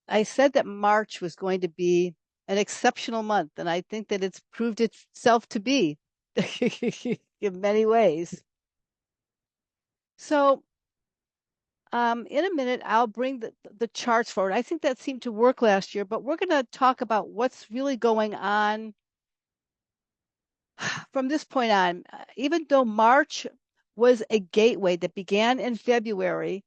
I said that March was going to be an exceptional month, and I think that it's proved itself to be in many ways. So, in a minute, I'll bring the charts forward. I think that seemed to work last year, but we're going to talk about what's really going on from this point on. Even though March was a gateway that began in February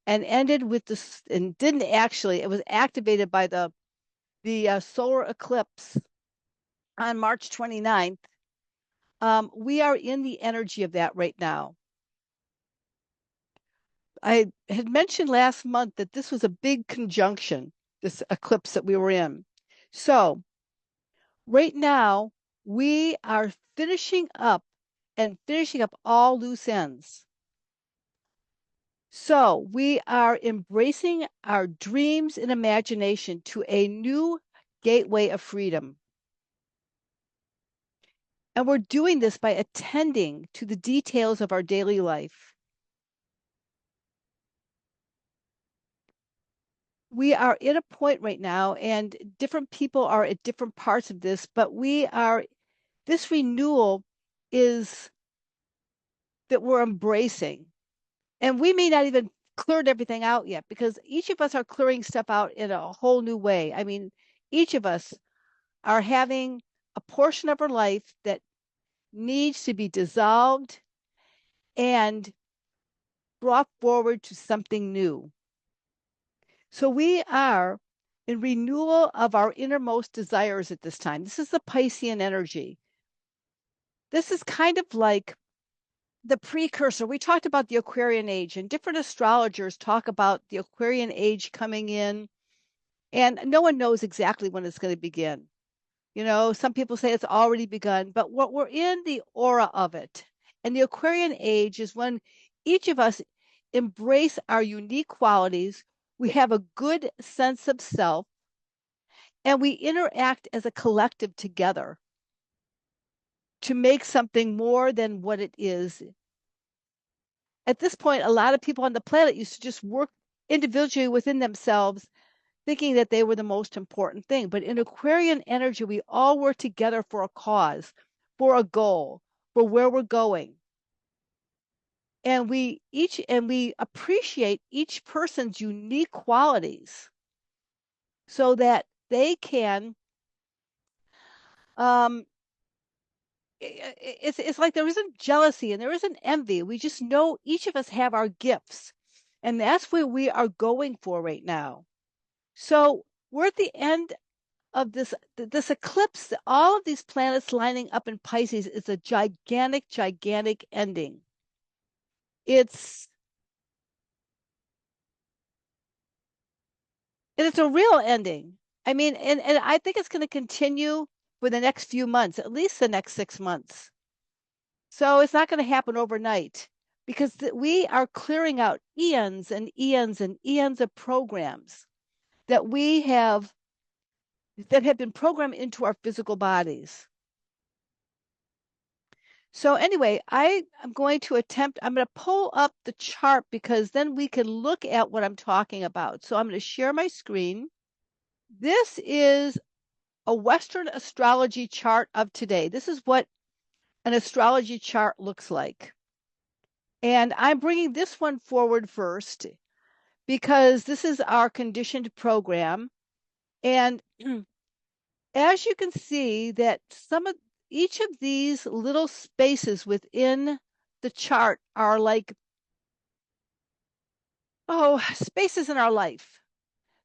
and ended with this, and didn't actually, it was activated by the solar eclipse on March 29th. We are in the energy of that right now. I had mentioned last month that this was a big conjunction, this eclipse that we were in. So right now, we are finishing up all loose ends. So we are embracing our dreams and imagination to a new gateway of freedom. And we're doing this by attending to the details of our daily life. We are in a point right now, and different people are at different parts of this, but this renewal is that we're embracing. And we may not even cleared everything out yet because each of us are clearing stuff out in a whole new way. I mean, each of us are having a portion of our life that needs to be dissolved and brought forward to something new. So we are in renewal of our innermost desires at this time. This is the Piscean energy. This is kind of like the precursor. We talked about the Aquarian age, and different astrologers talk about the Aquarian age coming in, and no one knows exactly when it's going to begin. Some people say it's already begun, but we're in the aura of it. And the Aquarian age is when each of us embrace our unique qualities. We have a good sense of self, and we interact as a collective together to make something more than what it is. At this point, a lot of people on the planet used to just work individually within themselves, thinking that they were the most important thing. But in Aquarian energy, we all work together for a cause, for a goal, for where we're going. And we appreciate each person's unique qualities so that they can it's like there isn't jealousy and there isn't envy. We just know each of us have our gifts. And that's where we are going for right now. So we're at the end of this eclipse. All of these planets lining up in Pisces is a gigantic, gigantic ending. It's it's a real ending. I mean, and I think it's going to continue for the next few months, at least the next 6 months. So it's not going to happen overnight because we are clearing out eons and eons and eons of programs that we have that have been programmed into our physical bodies. So anyway, I'm going to pull up the chart because then we can look at what I'm talking about. So I'm going to share my screen. This is a Western astrology chart of today. This is what an astrology chart looks like. And I'm bringing this one forward first because this is our conditioned program. And as you can see that each of these little spaces within the chart are like, spaces in our life.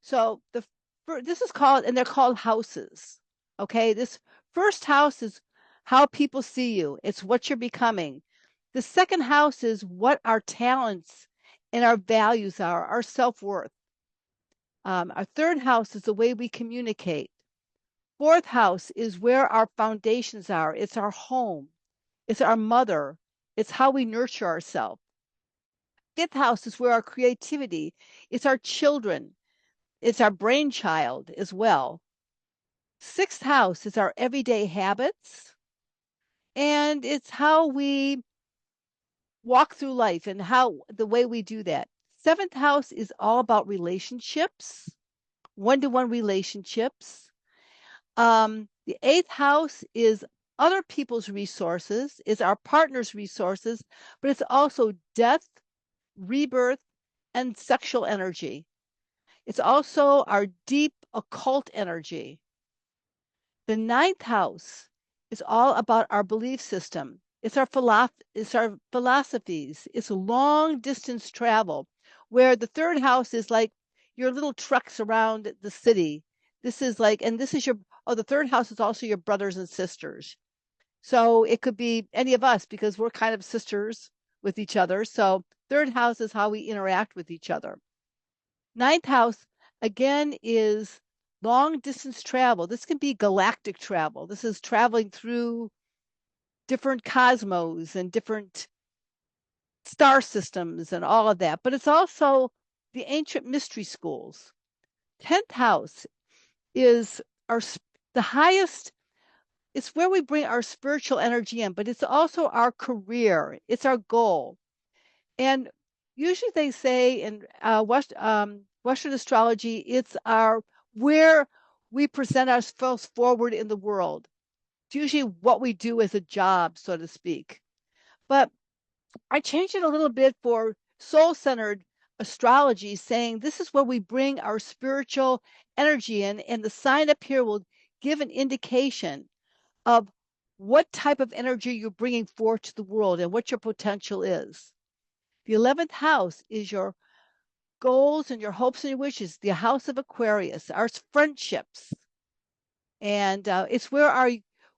So this is called, and they're called houses. Okay, this first house is how people see you. It's what you're becoming. The second house is what our talents and our values are, our self-worth. Our third house is the way we communicate. Fourth house is where our foundations are. It's our home. It's our mother. It's how we nurture ourselves. Fifth house is where our creativity, it's our children, it's our brainchild as well. Sixth house is our everyday habits, and it's how we walk through life and how the way we do that. Seventh house is all about relationships, one-to-one relationships. The 8th house is other people's resources, is our partner's resources, but it's also death, rebirth, and sexual energy. It's also our deep occult energy. The 9th house is all about our belief system. It's our philosophies. It's long distance travel, where the 3rd house is like your little trucks around the city. This is like, and this is your, oh, the 3rd house is also your brothers and sisters. So it could be any of us because we're kind of sisters with each other. So 3rd house is how we interact with each other. 9th house, again, is long distance travel. This can be galactic travel. This is traveling through different cosmos and different star systems and all of that. But it's also the ancient mystery schools. 10th house is our the highest, it's where we bring our spiritual energy in, but it's also our career. It's our goal. And usually they say in Western astrology, it's our where we present ourselves forward in the world. It's usually what we do as a job, so to speak. But I changed it a little bit for soul-centered astrology, saying this is where we bring our spiritual energy in, and the sign up here will give an indication of what type of energy you're bringing forth to the world and what your potential is. The 11th house is your goals and your hopes and your wishes, the house of Aquarius, our friendships. And it's where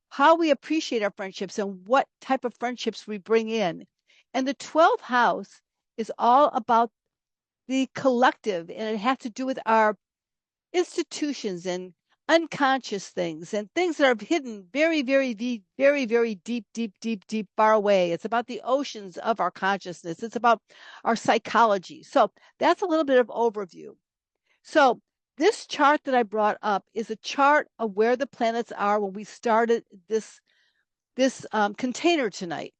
how we appreciate our friendships and what type of friendships we bring in. And the 12th house is all about the collective, and it has to do with our institutions and unconscious things and things that are hidden very, very deep, very, very deep, deep, deep, deep, far away. It's about the oceans of our consciousness. It's about our psychology. So that's a little bit of overview. So this chart that I brought up is a chart of where the planets are when we started this container tonight.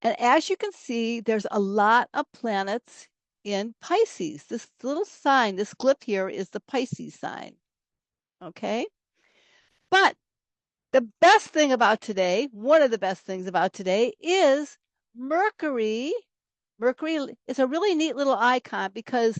And as you can see, there's a lot of planets in Pisces. This little sign, this glyph here is the Pisces sign. Okay. But the best thing about today, one of the best things about today is Mercury. Mercury is a really neat little icon because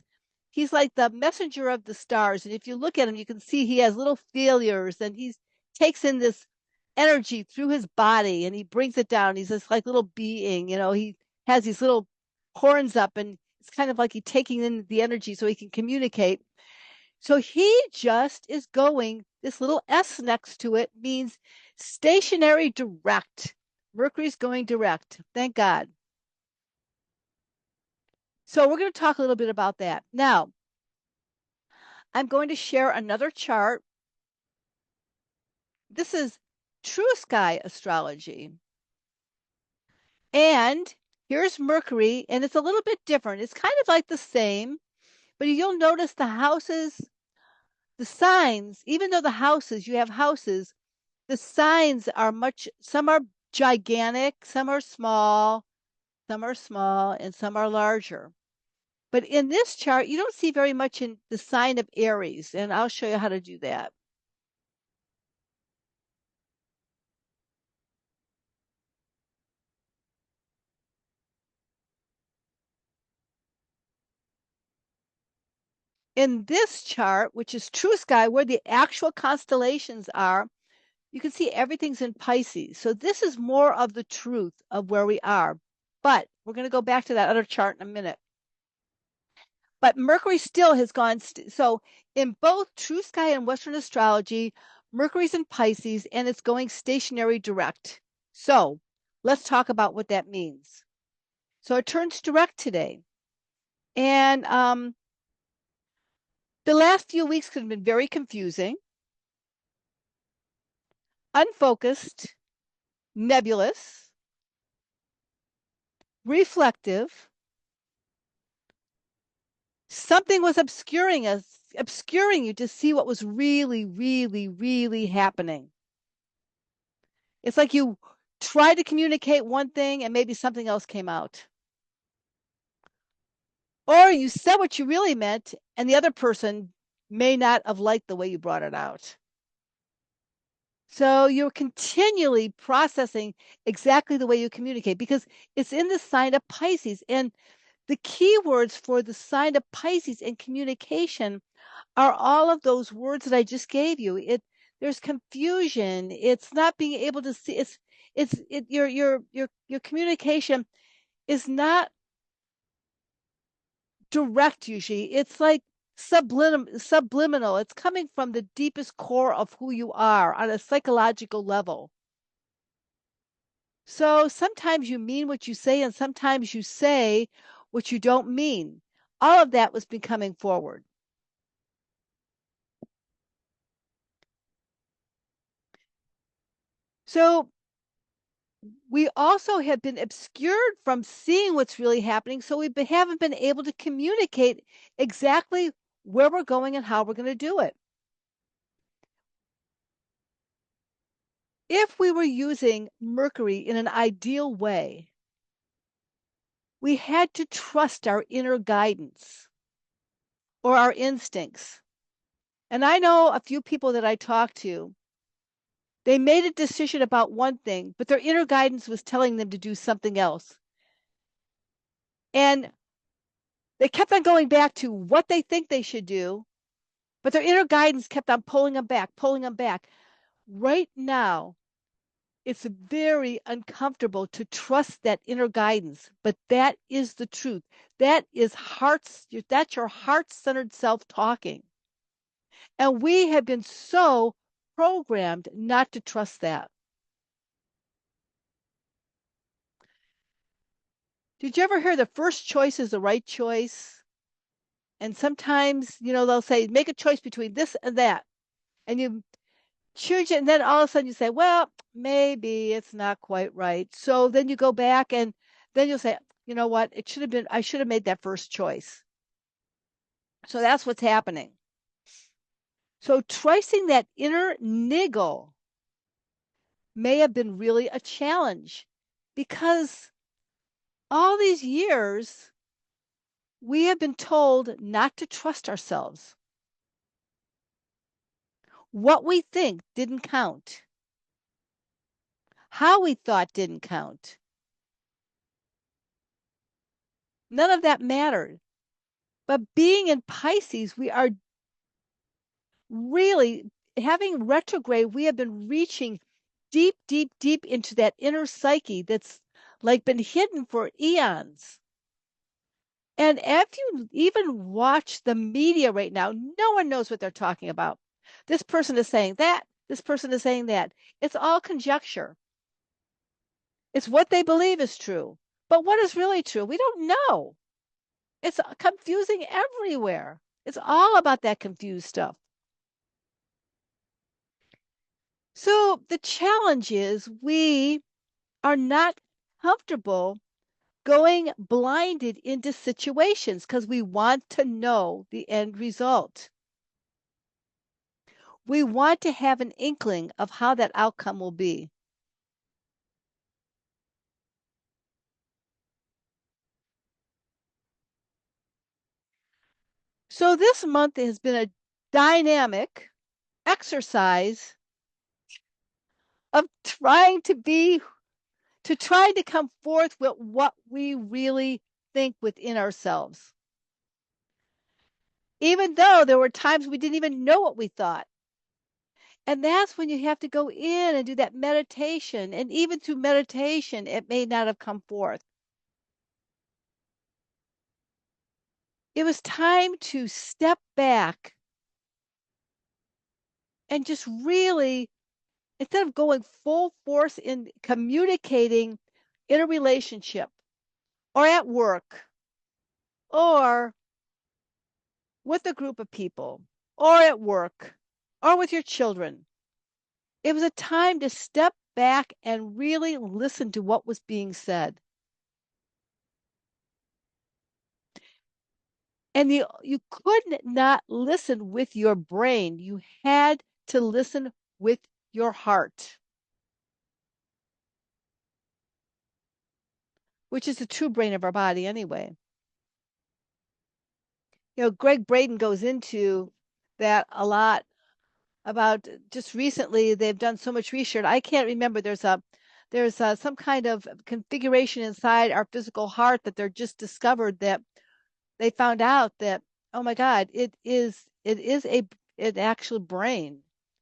he's like the messenger of the stars. And if you look at him, you can see he has little failures and he takes in this energy through his body and he brings it down. He's this like little being, he has these little horns up and it's kind of like he's taking in the energy so he can communicate. So he just is going, this little S next to it means stationary direct. Mercury's going direct. Thank God. So we're going to talk a little bit about that. Now, I'm going to share another chart. This is True Sky astrology. And here's Mercury, and it's a little bit different. It's kind of like the same, but you'll notice the houses, the signs, even though you have houses, the signs are some are gigantic, some are small, and some are larger. But in this chart, you don't see very much in the sign of Aries, and I'll show you how to do that. In this chart, which is True Sky, where the actual constellations are, you can see everything's in Pisces. So this is more of the truth of where we are. But we're going to go back to that other chart in a minute. But Mercury still has gone. So in both True Sky and Western astrology, Mercury's in Pisces and it's going stationary direct. So let's talk about what that means. So it turns direct today. And the last few weeks have been very confusing, unfocused, nebulous, reflective. Something was obscuring you to see what was really, really, really happening. It's like you tried to communicate one thing and maybe something else came out. Or you said what you really meant and the other person may not have liked the way you brought it out. So you're continually processing exactly the way you communicate because it's in the sign of Pisces. And the key words for the sign of Pisces in communication are all of those words that I just gave you. There's confusion. It's not being able to see. Your communication is not direct usually. It's like subliminal. It's coming from the deepest core of who you are on a psychological level. So sometimes you mean what you say, and sometimes you say what you don't mean. All of that was becoming forward. So we also have been obscured from seeing what's really happening. So we haven't been able to communicate exactly where we're going and how we're going to do it. If we were using Mercury in an ideal way, we had to trust our inner guidance or our instincts. And I know a few people that I talked to, they made a decision about one thing, but their inner guidance was telling them to do something else. And they kept on going back to what they think they should do, but their inner guidance kept on pulling them back, pulling them back. Right now, it's very uncomfortable to trust that inner guidance, but that is the truth. That's your heart-centered self talking. And we have been so programmed not to trust that. Did you ever hear the first choice is the right choice? And sometimes, they'll say, make a choice between this and that. And you choose it, and then all of a sudden you say, well, maybe it's not quite right. So then you go back and then you'll say, you know what? I should have made that first choice. So that's what's happening. So tracing that inner niggle may have been really a challenge because all these years we have been told not to trust ourselves. What we think didn't count. How we thought didn't count. None of that mattered. But being in Pisces, we are really having retrograde. We have been reaching deep, deep, deep into that inner psyche that's like been hidden for eons. And if you even watch the media right now, no one knows what they're talking about. This person is saying that. This person is saying that. It's all conjecture. It's what they believe is true. But what is really true? We don't know. It's confusing everywhere. It's all about that confused stuff. So the challenge is we are not comfortable going blinded into situations because we want to know the end result. We want to have an inkling of how that outcome will be. So this month has been a dynamic exercise of trying to come forth with what we really think within ourselves. Even though there were times we didn't even know what we thought. And that's when you have to go in and do that meditation. And even through meditation, it may not have come forth. It was time to step back and just really, instead of going full force in communicating in a relationship or at work or with a group of people or at work or with your children, it was a time to step back and really listen to what was being said. And you could not listen with your brain. You had to listen with your heart, which is the true brain of our body anyway. Greg Braden goes into that a lot about just recently. They've done so much research. I can't remember. There's some kind of configuration inside our physical heart that they're just discovered that they found out that, oh my God, it is an actual brain.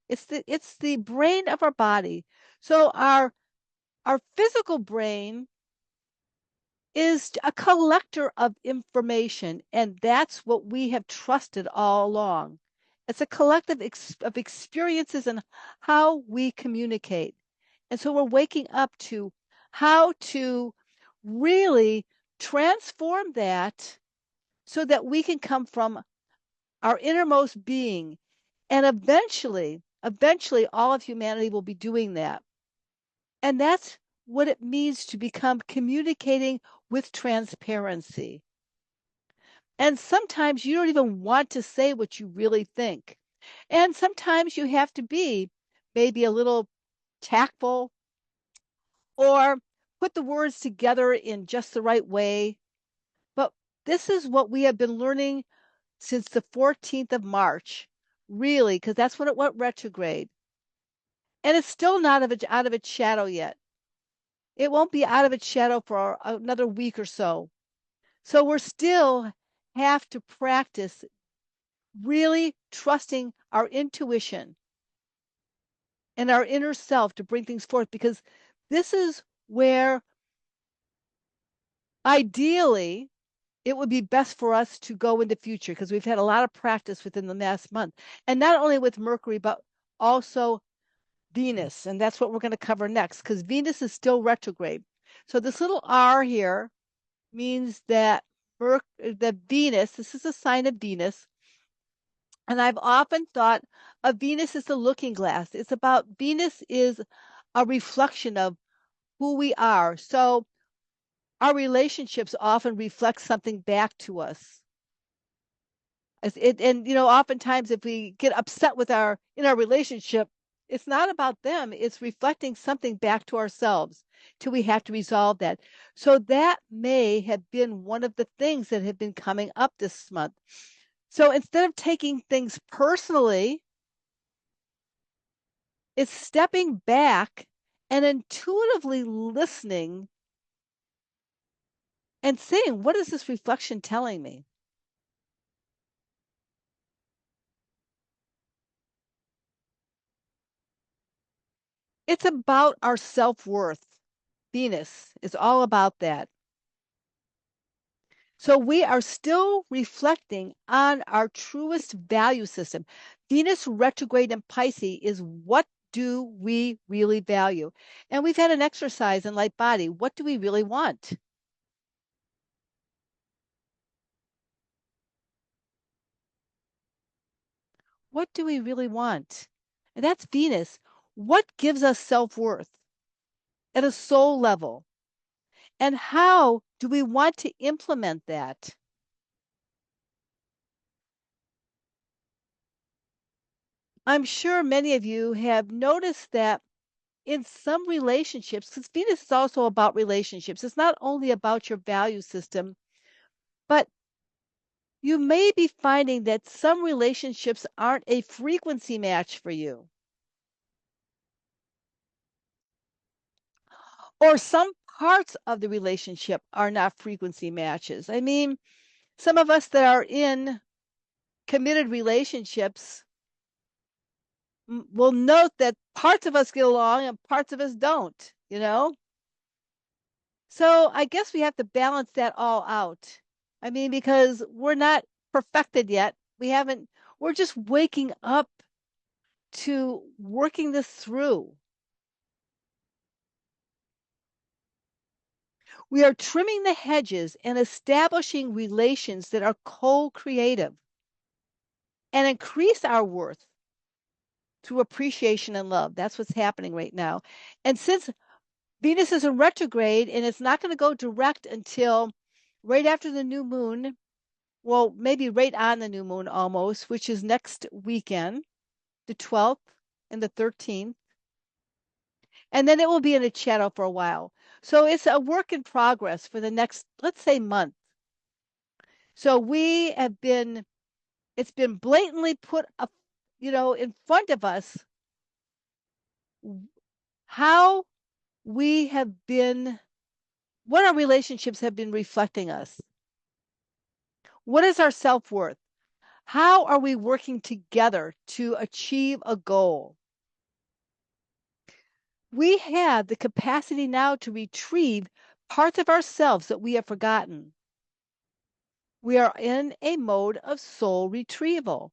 It's the brain of our body. So our physical brain is a collector of information, and that's what we have trusted all along. It's a collective of experiences and how we communicate. And so we're waking up to how to really transform that so that we can come from our innermost being. And eventually, all of humanity will be doing that. And that's what it means to become communicating with transparency. And sometimes you don't even want to say what you really think. And sometimes you have to be maybe a little tactful or put the words together in just the right way. But this is what we have been learning since the 14th of March, really, because that's when it went retrograde. And it's still not out of its shadow yet. It won't be out of its shadow for another week or so. So we're still have to practice really trusting our intuition and our inner self to bring things forth, because this is where ideally it would be best for us to go in the future, because we've had a lot of practice within the last month, and not only with Mercury but also Venus. And that's what we're going to cover next, because Venus is still retrograde. So this little R here means that Venus, this is a sign of Venus. And I've often thought of Venus as a looking glass. It's about Venus is a reflection of who we are. So our relationships often reflect something back to us. And oftentimes if we get upset in our relationship, it's not about them. It's reflecting something back to ourselves till we have to resolve that. So that may have been one of the things that have been coming up this month. So instead of taking things personally, it's stepping back and intuitively listening and saying, what is this reflection telling me? It's about our self-worth. Venus is all about that. So we are still reflecting on our truest value system. Venus retrograde in Pisces is, what do we really value? And we've had an exercise in Light Body. What do we really want? What do we really want? And that's Venus. What gives us self-worth at a soul level? And how do we want to implement that? I'm sure many of you have noticed that in some relationships, because Venus is also about relationships, it's not only about your value system, but you may be finding that some relationships aren't a frequency match for you, or some parts of the relationship are not frequency matches. I mean, some of us that are in committed relationships will note that parts of us get along and parts of us don't. So I guess we have to balance that all out. I mean, because we're not perfected yet. We're just waking up to working this through. We are trimming the hedges and establishing relations that are co-creative and increase our worth through appreciation and love. That's what's happening right now. And since Venus is in retrograde and it's not going to go direct until right after the new moon, well, maybe right on the new moon almost, which is next weekend, the 12th and the 13th. And then it will be in its shadow for a while. So it's a work in progress for the next, let's say, month. So we have been It's been blatantly put up, in front of us how we have been, what our relationships have been reflecting us. What is our self-worth? How are we working together to achieve a goal? We have the capacity now to retrieve parts of ourselves that we have forgotten. We are in a mode of soul retrieval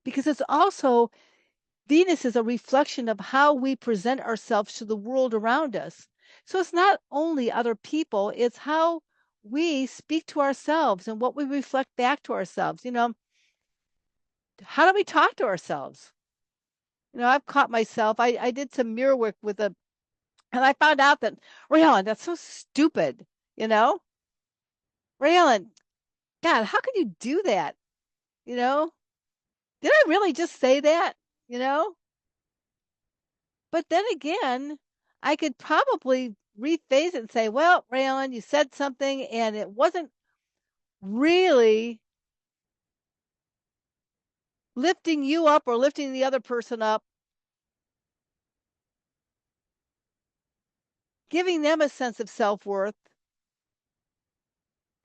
because it's also, Venus is a reflection of how we present ourselves to the world around us. So it's not only other people, it's how we speak to ourselves and what we reflect back to ourselves. How do we talk to ourselves? I've caught myself. I did some mirror work and I found out that, Raylan, that's so stupid. You know, Raylan, God, how can you do that? You know, did I really just say that? You know, but then again, I could probably rephrase it and say, well, Raylan, you said something and it wasn't really lifting you up or lifting the other person up, giving them a sense of self-worth.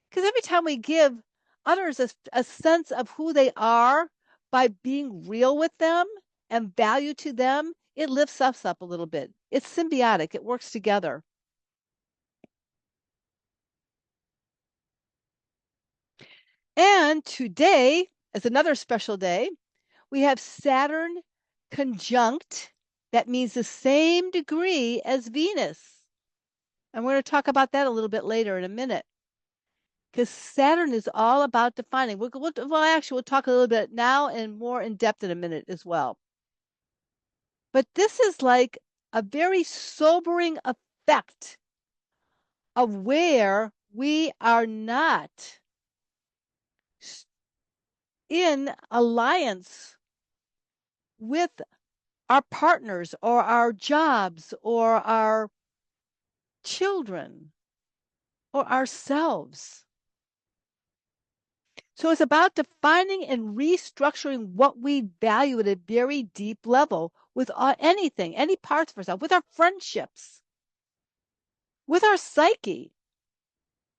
Because every time we give others a sense of who they are by being real with them and value to them, it lifts us up a little bit. It's symbiotic, it works together. And today is another special day. We have Saturn conjunct. That means the same degree as Venus. And we're going to talk about that a little bit later in a minute. Because Saturn is all about defining. Actually, we'll talk a little bit now and more in depth in a minute as well. But this is like a very sobering effect of where we are not in alliance with our partners or our jobs or our children or ourselves. So it's about defining and restructuring what we value at a very deep level with anything, any parts of ourselves, with our friendships, with our psyche.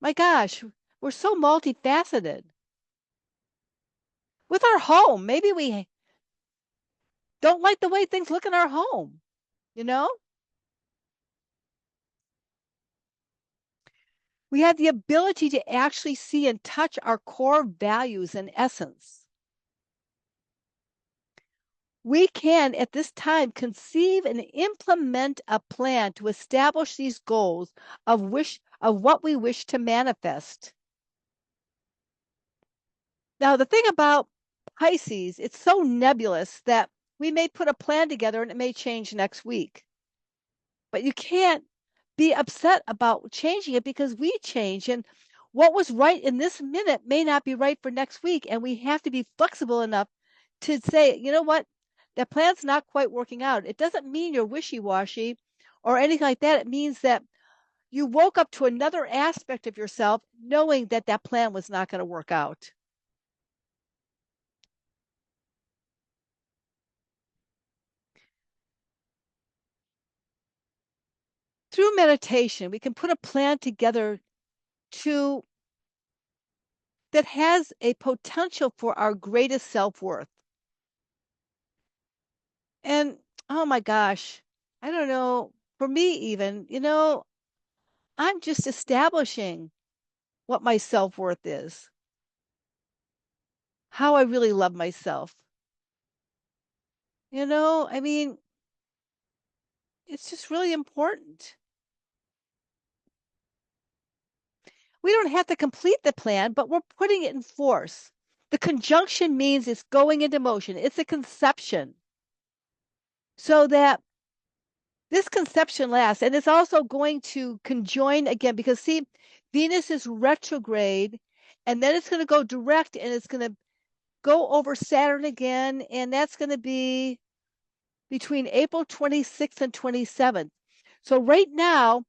My gosh, we're so multifaceted. With our home, maybe we don't like the way things look in our home, you know? We have the ability to actually see and touch our core values and essence. We can, at this time, conceive and implement a plan to establish these goals of what we wish to manifest. Now, the thing about Pisces, it's so nebulous that we may put a plan together and it may change next week. But you can't be upset about changing it because we change, and what was right in this minute may not be right for next week. And we have to be flexible enough to say, you know what, that plan's not quite working out. It doesn't mean you're wishy-washy or anything like that. It means that you woke up to another aspect of yourself knowing that that plan was not going to work out. Through meditation, we can put a plan together to that has a potential for our greatest self-worth. And oh my gosh, I don't know, for me even, I'm just establishing what my self-worth is, how I really love myself. I mean, it's just really important. We don't have to complete the plan, but we're putting it in force. The conjunction means it's going into motion. It's a conception. So that this conception lasts, and it's also going to conjoin again because see, Venus is retrograde, and then it's going to go direct, and it's going to go over Saturn again, and that's going to be between April 26th and 27th. So right now,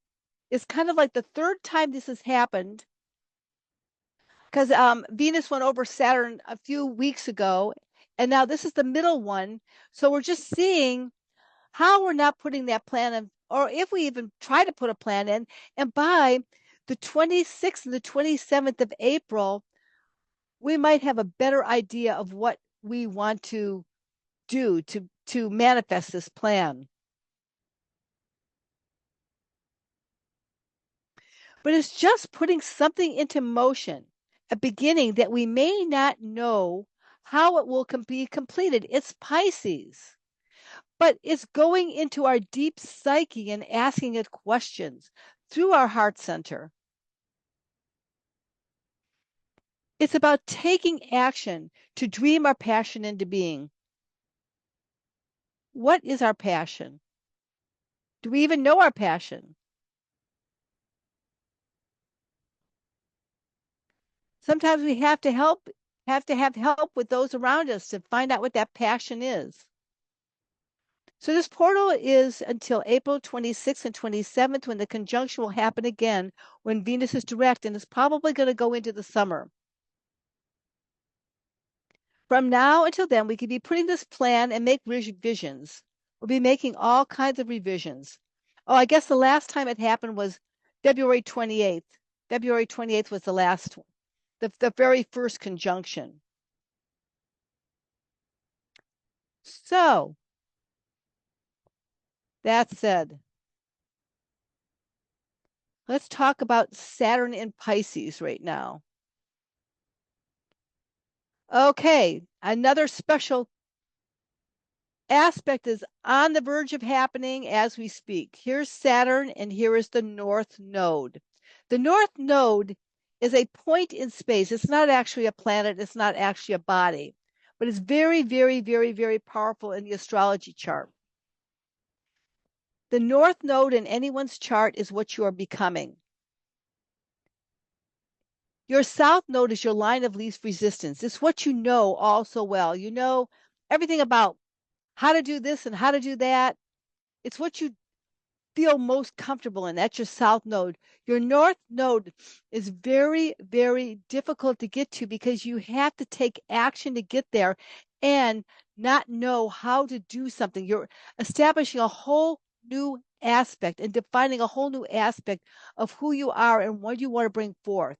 it's kind of like the third time this has happened. because Venus went over Saturn a few weeks ago, and now this is the middle one. So we're just seeing how we're not putting that plan in, or if we even try to put a plan in. And by the 26th and the 27th of April, we might have a better idea of what we want to do to manifest this plan. But it's just putting something into motion, a beginning that we may not know how it will be completed. It's Pisces, but it's going into our deep psyche and asking it questions through our heart center. It's about taking action to dream our passion into being. What is our passion? Do we even know our passion? Sometimes we have to have help with those around us to find out what that passion is. So this portal is until April 26th and 27th, when the conjunction will happen again, when Venus is direct, and it's probably going to go into the summer. From now until then, we could be putting this plan and make revisions. We'll be making all kinds of revisions. Oh, I guess the last time it happened was February 28th. February 28th was the last one, the very first conjunction. So, that said, let's talk about Saturn in Pisces right now. Okay, another special aspect is on the verge of happening as we speak. Here's Saturn, and here is the North Node. The North Node is a point in space. It's not actually a planet, it's not actually a body, but it's very, very, very, very powerful in the astrology chart. The North Node in anyone's chart is what you are becoming. Your South Node is your line of least resistance. It's what you know all so well. You know everything about how to do this and how to do that. It's what you feel most comfortable in. That's your South Node. Your North Node is very, very difficult to get to because you have to take action to get there and not know how to do something. You're establishing a whole new aspect and defining a whole new aspect of who you are and what you want to bring forth.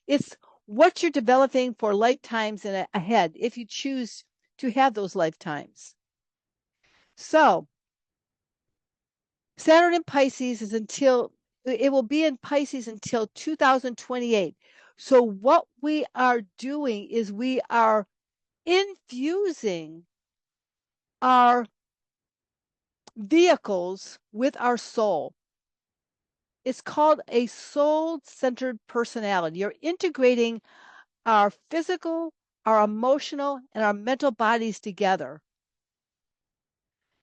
It's what you're developing for lifetimes ahead if you choose to have those lifetimes. So, Saturn in Pisces is until it will be in Pisces until 2028. So, what we are doing is we are infusing our vehicles with our soul. It's called a soul centered personality. You're integrating our physical, our emotional, and our mental bodies together.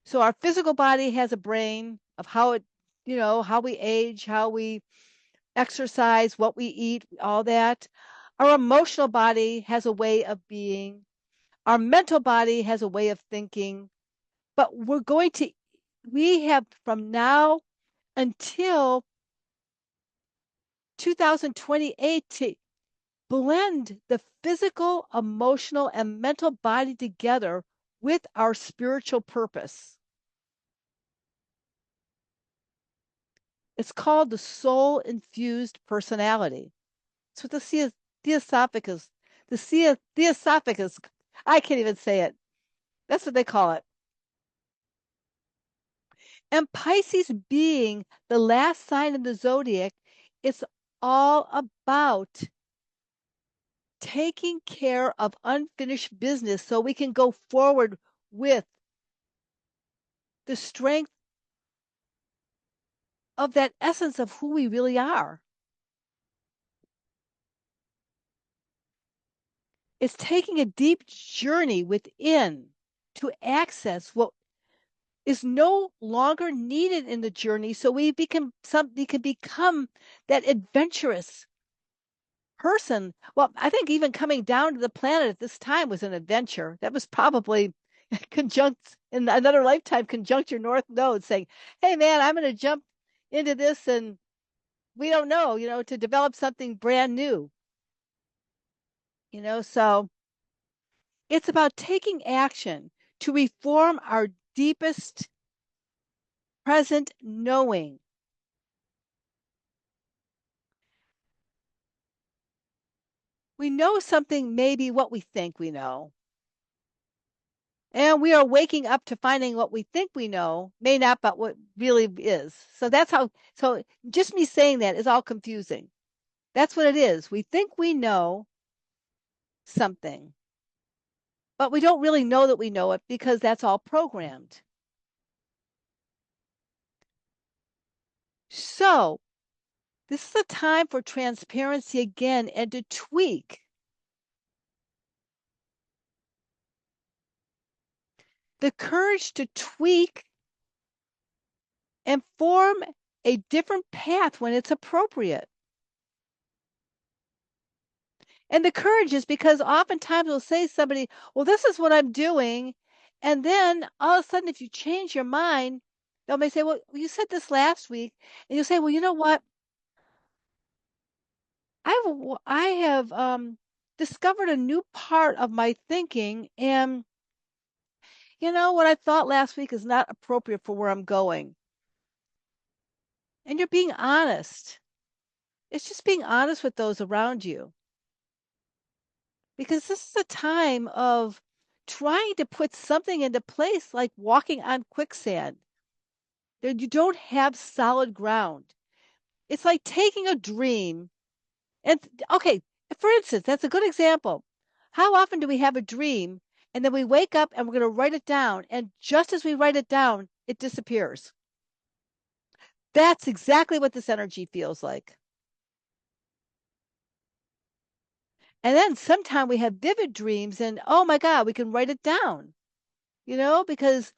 So our physical body has a brain of how it, how we age, how we exercise, what we eat, all that. Our emotional body has a way of being. Our mental body has a way of thinking. But we have from now until 2028 to blend the physical, emotional, and mental body together with our spiritual purpose. It's called the soul-infused personality. It's what the theosophic theosophic I can't even say it. That's what they call it. And Pisces being the last sign in the zodiac, it's all about taking care of unfinished business so we can go forward with the strength of that essence of who we really are. It's taking a deep journey within to access what is no longer needed in the journey, so we can become that adventurous person. Well, I think even coming down to the planet at this time was an adventure. That was probably conjunct in another lifetime, conjunct your North Node, saying, hey man, I'm going to jump into this, and we don't know, to develop something brand new. So it's about taking action to reform our deepest present knowing. We know something may be what we think we know. And we are waking up to finding what we think we know may not but what really is. So that's how, so just me saying that is all confusing. That's what it is. We think we know something, but we don't really know that we know it because that's all programmed. So this is a time for transparency again and to tweak. The courage to tweak and form a different path when it's appropriate. And the courage is because oftentimes we'll say to somebody, well, this is what I'm doing. And then all of a sudden, if you change your mind, they may say, well, you said this last week. And you'll say, well, you know what? I have discovered a new part of my thinking. And what I thought last week is not appropriate for where I'm going. And you're being honest. It's just being honest with those around you. Because this is a time of trying to put something into place like walking on quicksand. You don't have solid ground. It's like taking a dream and okay, for instance, that's a good example. How often do we have a dream and then we wake up and we're going to write it down, and just as we write it down, it disappears? That's exactly what this energy feels like. And then sometime we have vivid dreams and oh my God, we can write it down, because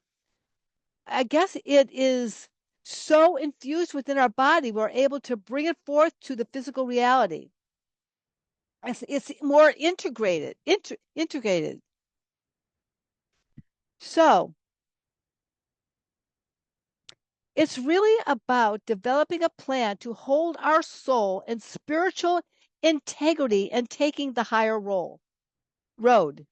I guess it is so infused within our body, we're able to bring it forth to the physical reality. It's more integrated. So it's really about developing a plan to hold our soul and spiritual integrity and taking the higher road.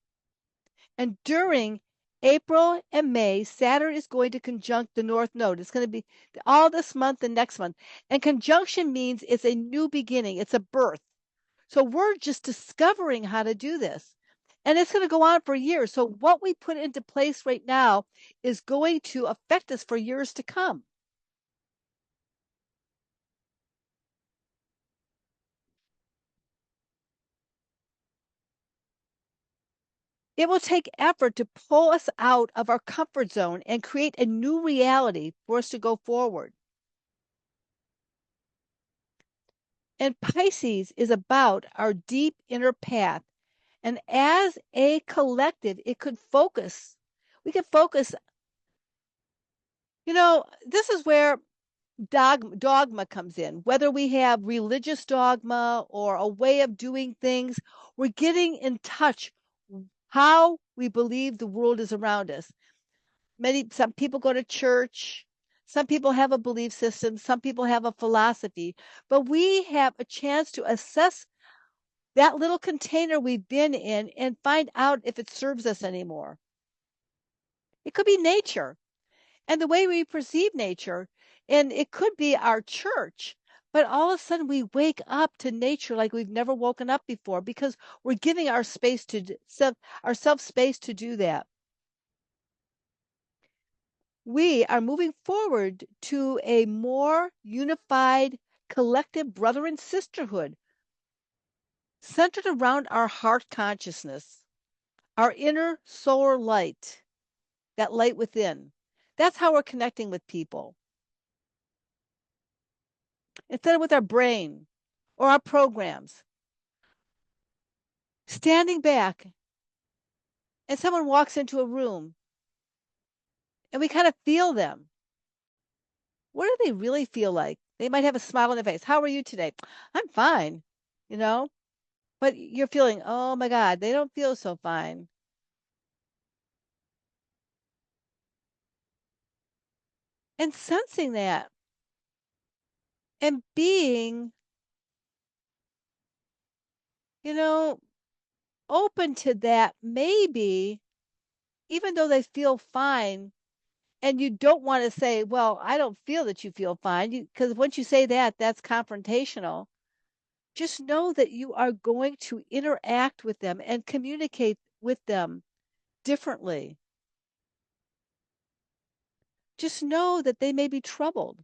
And during April and May, Saturn is going to conjunct the North Node. It's going to be all this month and next month. And conjunction means it's a new beginning, it's a birth. So we're just discovering how to do this. And it's going to go on for years. So what we put into place right now is going to affect us for years to come. It will take effort to pull us out of our comfort zone and create a new reality for us to go forward. And Pisces is about our deep inner path. And as a collective, it could focus. We could focus. This is where dogma comes in. Whether we have religious dogma or a way of doing things, we're getting in touch how we believe the world is around us. Some people go to church, some people have a belief system, some people have a philosophy, but we have a chance to assess that little container we've been in and find out if it serves us anymore. It could be nature and the way we perceive nature, and it could be our church. But all of a sudden, we wake up to nature like we've never woken up before because we're giving our ourselves space to do that. We are moving forward to a more unified, collective brother and sisterhood centered around our heart consciousness, our inner solar light, that light within. That's how we're connecting with people instead of with our brain or our programs. Standing back and someone walks into a room and we kind of feel them. What do they really feel like? They might have a smile on their face. How are you today? I'm fine, you know, but you're feeling, oh my God, they don't feel so fine. And sensing that and being, you know, open to that, maybe, even though they feel fine, and you don't want to say, well, I don't feel that you feel fine, because once you say that, that's confrontational. Just know that you are going to interact with them and communicate with them differently. Just know that they may be troubled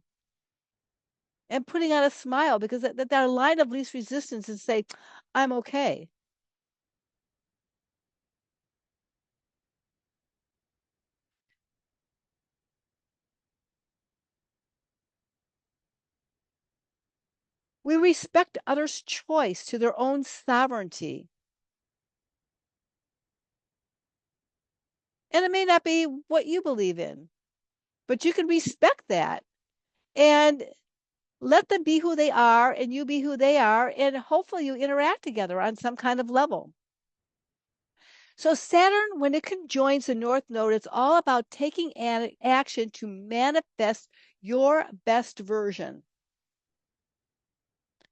and putting on a smile because that line of least resistance is say, I'm okay. We respect others' choice to their own sovereignty. And it may not be what you believe in, but you can respect that and let them be who they are and you be who they are. And hopefully you interact together on some kind of level. So, Saturn, when it conjoins the North Node, it's all about taking action to manifest your best version.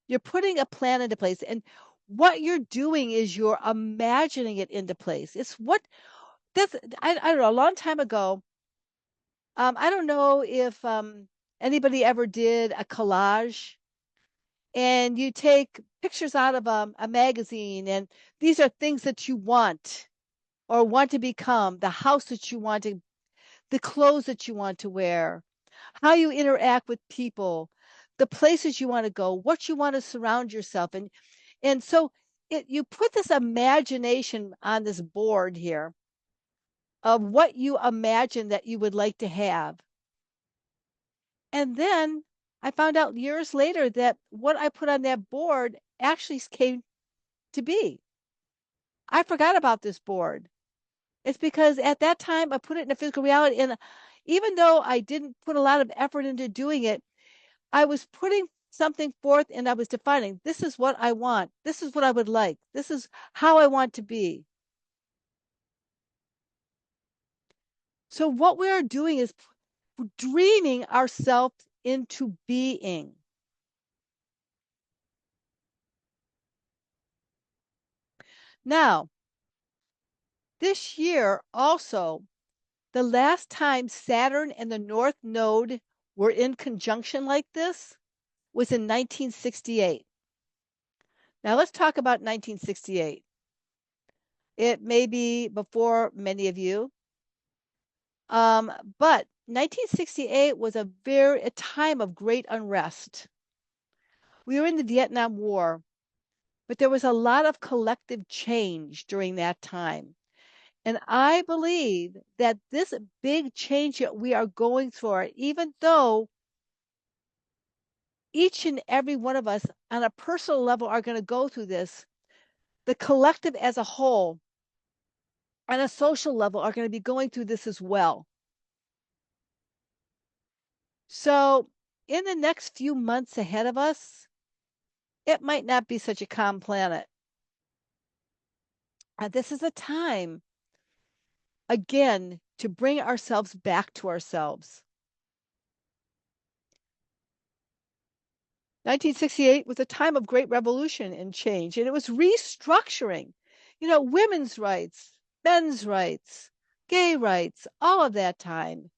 You're putting a plan into place. And what you're doing is you're imagining it into place. It's what that's, I don't know, a long time ago. I don't know if anybody ever did a collage and you take pictures out of a magazine, and these are things that you want or want to become, the house that you want to, the clothes that you want to wear, how you interact with people, the places you want to go, what you want to surround yourself in. And so you put this imagination on this board here of what you imagine that you would like to have. And then I found out years later that what I put on that board actually came to be. I forgot about this board. It's because at that time I put it in a physical reality. And even though I didn't put a lot of effort into doing it, I was putting something forth and I was defining this is what I want. This is what I would like. This is how I want to be. So, what we are doing is dreaming ourselves into being. Now, this year also, the last time Saturn and the North Node were in conjunction like this was in 1968. Now, let's talk about 1968. It may be before many of you, but 1968 was a time of great unrest. We were in the Vietnam War, but there was a lot of collective change during that time. And I believe that this big change that we are going through, even though each and every one of us on a personal level are going to go through this, the collective as a whole on a social level are going to be going through this as well. So, in the next few months ahead of us, it might not be such a calm planet. This is a time, again, to bring ourselves back to ourselves. 1968 was a time of great revolution and change, and it was restructuring, women's rights, men's rights, gay rights, all of that time.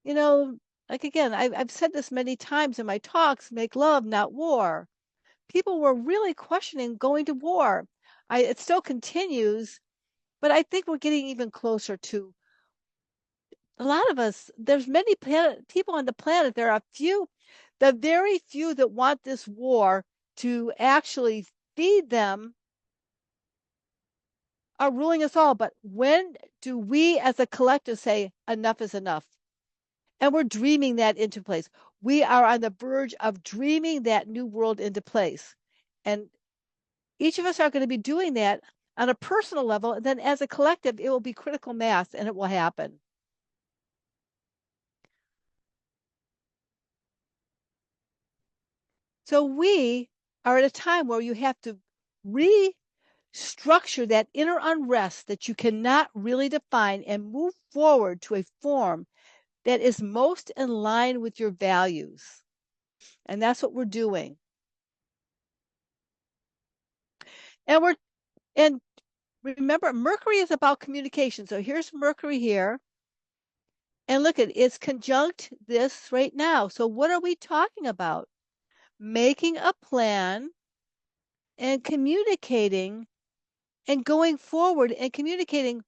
You know, like again, I've said this many times in my talks, make love, not war. People were really questioning going to war. It still continues, but I think we're getting even closer to a lot of us. There's many people on the planet. There are few, the very few that want this war to actually feed them are ruling us all. But when do we as a collective say enough is enough? And we're dreaming that into place. We are on the verge of dreaming that new world into place. And each of us are going to be doing that on a personal level. And then as a collective, it will be critical mass and it will happen. So we are at a time where you have to restructure that inner unrest that you cannot really define and move forward to a form that is most in line with your values. And that's what we're doing. And we're and Remember, Mercury is about communication. So here's Mercury here. And look at it's conjunct this right now. So what are we talking about? Making a plan and communicating and going forward and communicating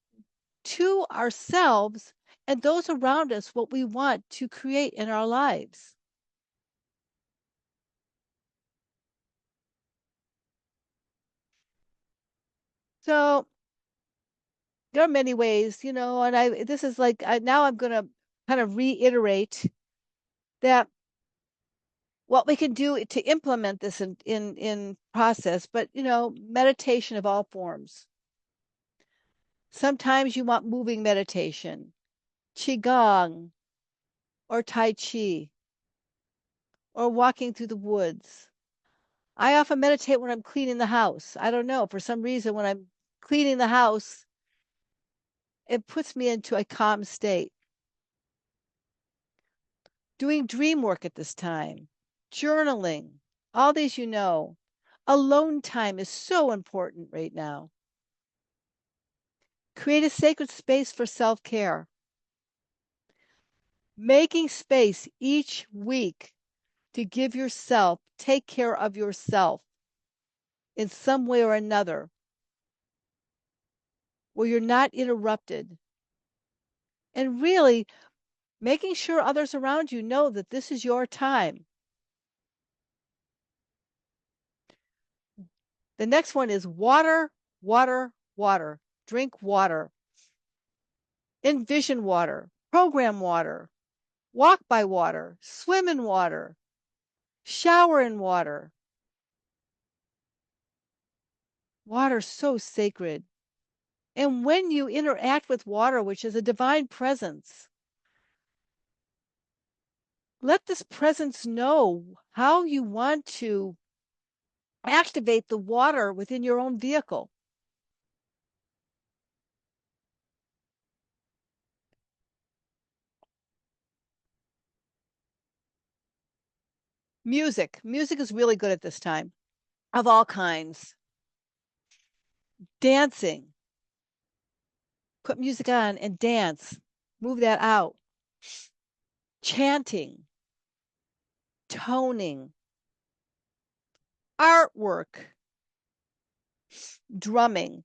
to ourselves and those around us what we want to create in our lives. So there are many ways, and this is like now I'm going to kind of reiterate that what we can do to implement this in process, but meditation of all forms. Sometimes you want moving meditation, qigong or tai chi or walking through the woods. I often meditate when I'm cleaning the house. I don't know, for some reason when I'm cleaning the house, it puts me into a calm state. Doing dream work at this time, journaling, all these Alone time is so important right now. Create a sacred space for self-care. Making space each week to take care of yourself in some way or another, where you're not interrupted. And really making sure others around you know that this is your time. The next one is water, water, water. Drink water. Envision water. Program water. Walk by water. Swim in water. Shower in water. Water's so sacred. And when you interact with water, which is a divine presence, let this presence know how you want to activate the water within your own vehicle. Music. Music is really good at this time, of all kinds. Dancing. Put music on and dance. Move that out. Chanting. Toning. Artwork. Drumming.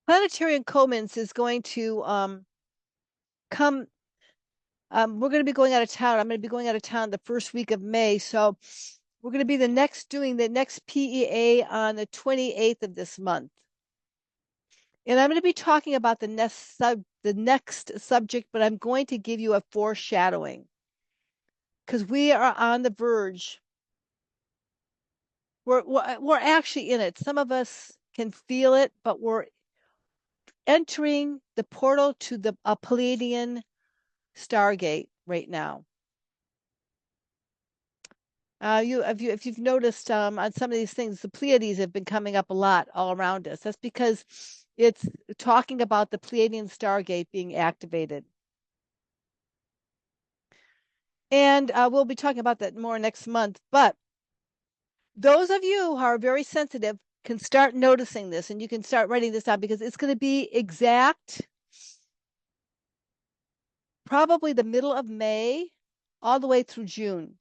Planetary and Comens is going to come. We're going to be going out of town. I'm going to be going out of town the first week of May. So we're going to be doing the next PEA on the 28th of this month. And I'm going to be talking about the next subject, but I'm going to give you a foreshadowing because we are on the verge. We're actually in it. Some of us can feel it, but we're entering the portal to the Pleiadian Stargate right now. If you've noticed on some of these things, the Pleiades have been coming up a lot all around us. That's because it's talking about the Pleiadian Stargate being activated. And we'll be talking about that more next month. But those of you who are very sensitive can start noticing this, and you can start writing this down because it's going to be exact, probably the middle of May, all the way through June.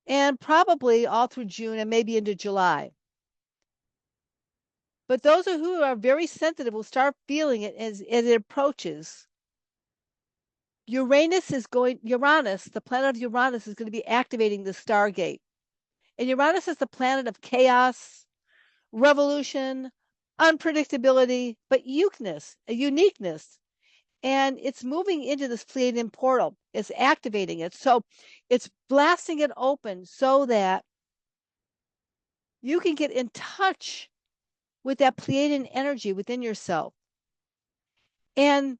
And probably all through June and maybe into July. But those who are very sensitive will start feeling it as it approaches. Uranus, the planet of Uranus, is going to be activating the Stargate. And Uranus is the planet of chaos, revolution, unpredictability, but uniqueness. And it's moving into this Pleiadian portal. It's activating it. So it's blasting it open so that you can get in touch with that Pleiadian energy within yourself. And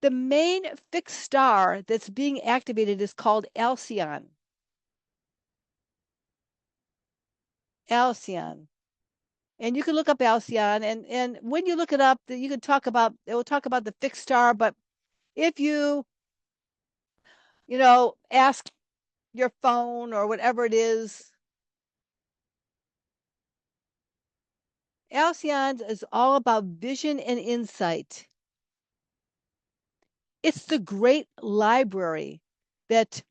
the main fixed star that's being activated is called Alcyon. Alcyon. And you can look up Alcyon, and when you look it up, you can talk about, it will talk about the fixed star. But if ask your phone or whatever it is, Alcyon is all about vision and insight. It's the great library that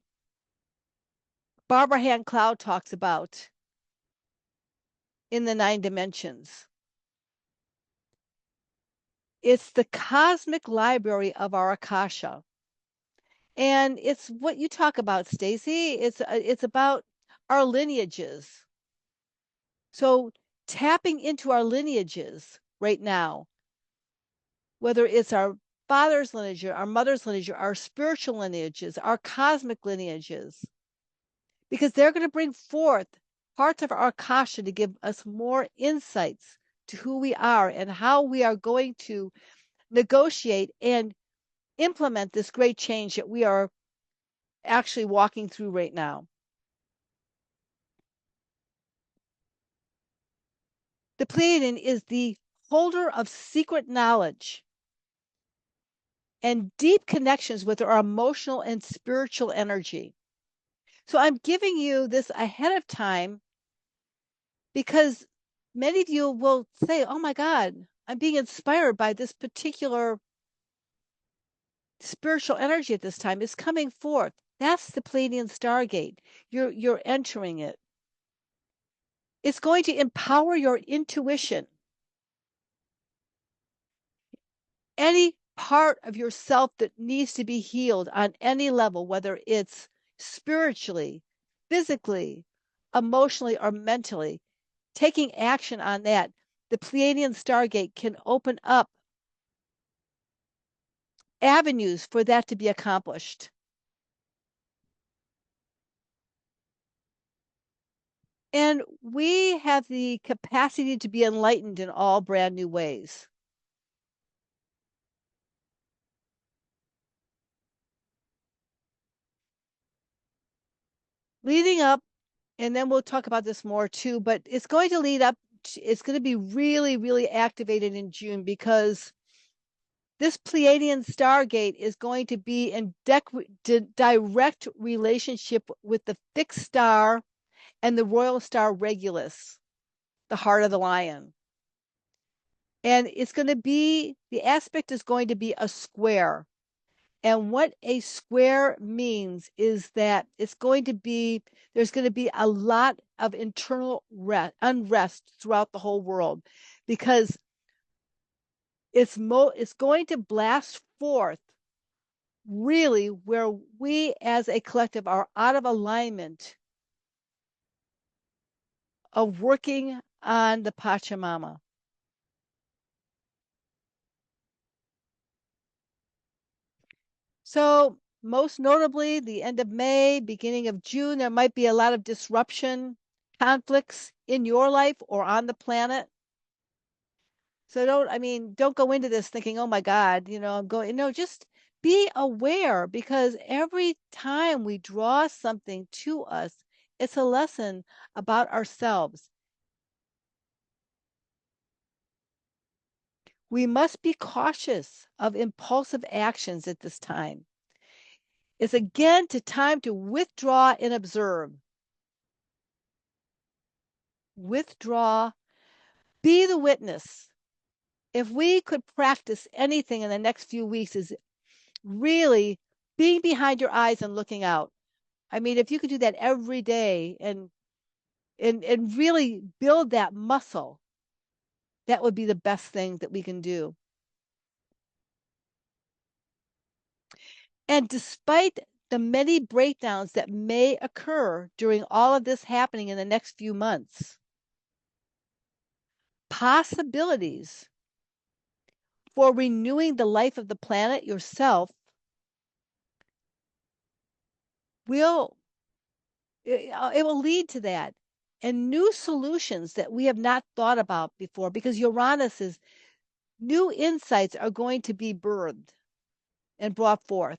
Barbara Hand Cloud talks about in the 9 dimensions. It's the cosmic library of our Akasha. And it's what you talk about, Stacy. It's about our lineages. So tapping into our lineages right now, whether it's our father's lineage, our mother's lineage, our spiritual lineages, our cosmic lineages, because they're going to bring forth parts of our Akasha to give us more insights to who we are and how we are going to negotiate and implement this great change that we are actually walking through right now. The Pleiadian is the holder of secret knowledge and deep connections with our emotional and spiritual energy. So I'm giving you this ahead of time because many of you will say, oh my God, I'm being inspired by this particular spiritual energy at this time. Is coming forth. That's the Pleiadian Stargate. You're entering it. It's going to empower your intuition. Any part of yourself that needs to be healed on any level, whether it's spiritually, physically, emotionally, or mentally, taking action on that, the Pleiadian Stargate can open up avenues for that to be accomplished. And we have the capacity to be enlightened in all brand new ways. Leading up, and then we'll talk about this more too, but it's going to lead up, it's going to be really, really activated in June because this Pleiadian Stargate is going to be in direct relationship with the fixed star and the royal star Regulus, the heart of the lion. And it's going to be, the aspect is going to be a square. And what a square means is that it's going to be, there's going to be a lot of internal unrest throughout the whole world because it's going to blast forth really where we as a collective are out of alignment of working on the Pachamama. So most notably, the end of May, beginning of June, there might be a lot of disruption, conflicts in your life or on the planet. So don't go into this thinking, oh my God, I'm going, no, just be aware because every time we draw something to us, it's a lesson about ourselves. We must be cautious of impulsive actions at this time. It's again time to withdraw and observe. Withdraw, be the witness. If we could practice anything in the next few weeks is really being behind your eyes and looking out. I mean, if you could do that every day and really build that muscle, that would be the best thing that we can do. And despite the many breakdowns that may occur during all of this happening in the next few months, possibilities for renewing the life of the planet yourself will it will lead to that and new solutions that we have not thought about before because Uranus's new insights are going to be birthed and brought forth.